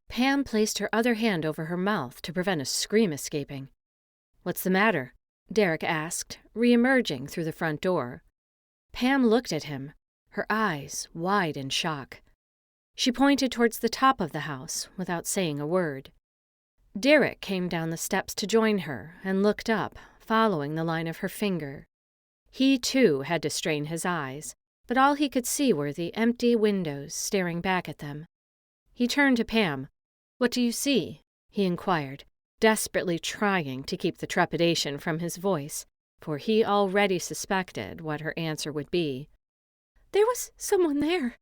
Pam placed her other hand over her mouth to prevent a scream escaping. "What's the matter?" Derek asked, re-emerging through the front door. Pam looked at him, her eyes wide in shock. She pointed towards the top of the house without saying a word. Derek came down the steps to join her and looked up, following the line of her finger. He, too, had to strain his eyes, but all he could see were the empty windows staring back at them. He turned to Pam. "What do you see?" he inquired, desperately trying to keep the trepidation from his voice, for he already suspected what her answer would be. "There was someone there,"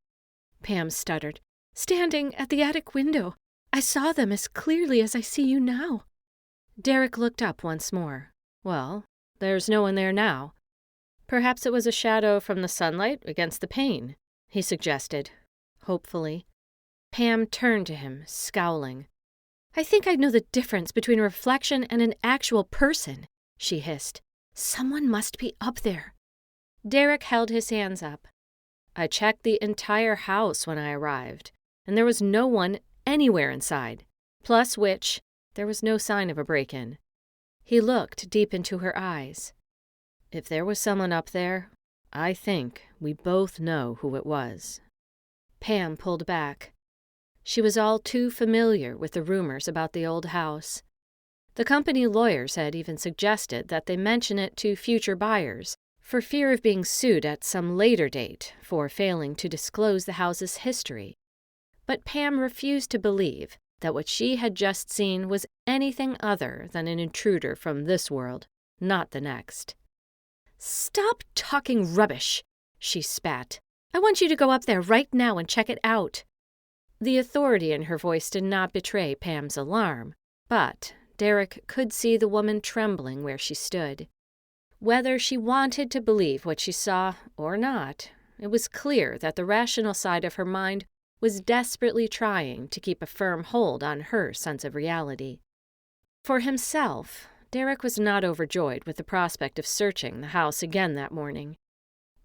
Pam stuttered, "standing at the attic window. I saw them as clearly as I see you now." Derek looked up once more. "Well, there's no one there now." "Perhaps it was a shadow from the sunlight against the pane," he suggested, hopefully. Pam turned to him, scowling. "I think I know the difference between a reflection and an actual person," she hissed. "Someone must be up there." Derek held his hands up. "I checked the entire house when I arrived, and there was no one anywhere inside, plus which there was no sign of a break-in." He looked deep into her eyes. "If there was someone up there, I think we both know who it was." Pam pulled back. She was all too familiar with the rumors about the old house. The company lawyers had even suggested that they mention it to future buyers, for fear of being sued at some later date for failing to disclose the house's history. But Pam refused to believe that what she had just seen was anything other than an intruder from this world, not the next. "Stop talking rubbish," she spat. "I want you to go up there right now and check it out." The authority in her voice did not betray Pam's alarm, but Derek could see the woman trembling where she stood. Whether she wanted to believe what she saw or not, it was clear that the rational side of her mind was desperately trying to keep a firm hold on her sense of reality. For himself, Derek was not overjoyed with the prospect of searching the house again that morning.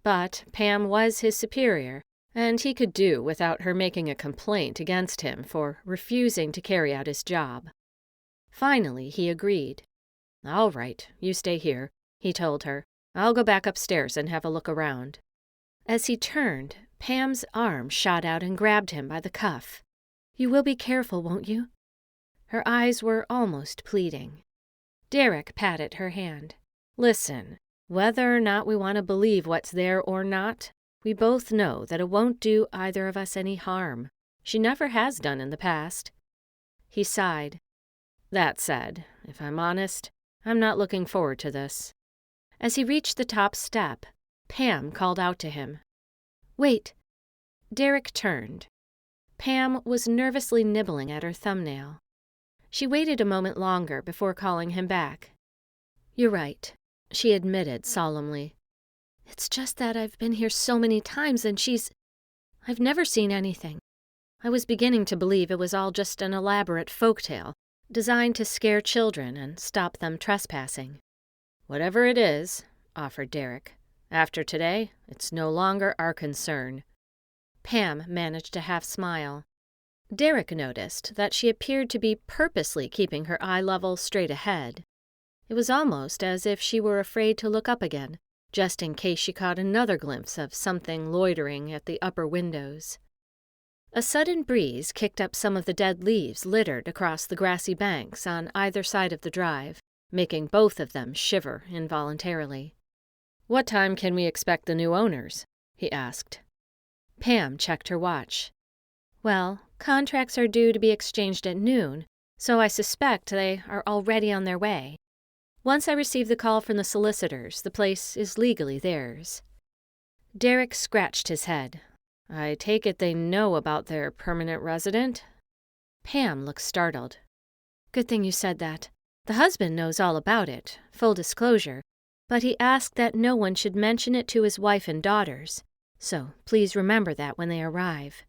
But Pam was his superior, and he could do without her making a complaint against him for refusing to carry out his job. Finally, he agreed. "All right, you stay here," he told her. "I'll go back upstairs and have a look around." As he turned, Pam's arm shot out and grabbed him by the cuff. "You will be careful, won't you?" Her eyes were almost pleading. Derek patted her hand. "Listen, whether or not we want to believe what's there or not, we both know that it won't do either of us any harm. She never has done in the past." He sighed. "That said, if I'm honest, I'm not looking forward to this." As he reached the top step, Pam called out to him. "Wait." Derek turned. Pam was nervously nibbling at her thumbnail. She waited a moment longer before calling him back. "You're right," she admitted solemnly. "It's just that I've been here so many times and I've never seen anything." I was beginning to believe it was all just an elaborate folktale designed to scare children and stop them trespassing. "Whatever it is," offered Derek, "after today, it's no longer our concern." Pam managed a half-smile. Derek noticed that she appeared to be purposely keeping her eye level straight ahead. It was almost as if she were afraid to look up again, just in case she caught another glimpse of something loitering at the upper windows. A sudden breeze kicked up some of the dead leaves littered across the grassy banks on either side of the drive, making both of them shiver involuntarily. "What time can we expect the new owners?" he asked. Pam checked her watch. "Well, contracts are due to be exchanged at noon, so I suspect they are already on their way. Once I receive the call from the solicitors, the place is legally theirs." Derek scratched his head. "I take it they know about their permanent resident?" Pam looked startled. "Good thing you said that. The husband knows all about it, full disclosure, but he asked that no one should mention it to his wife and daughters, so please remember that when they arrive."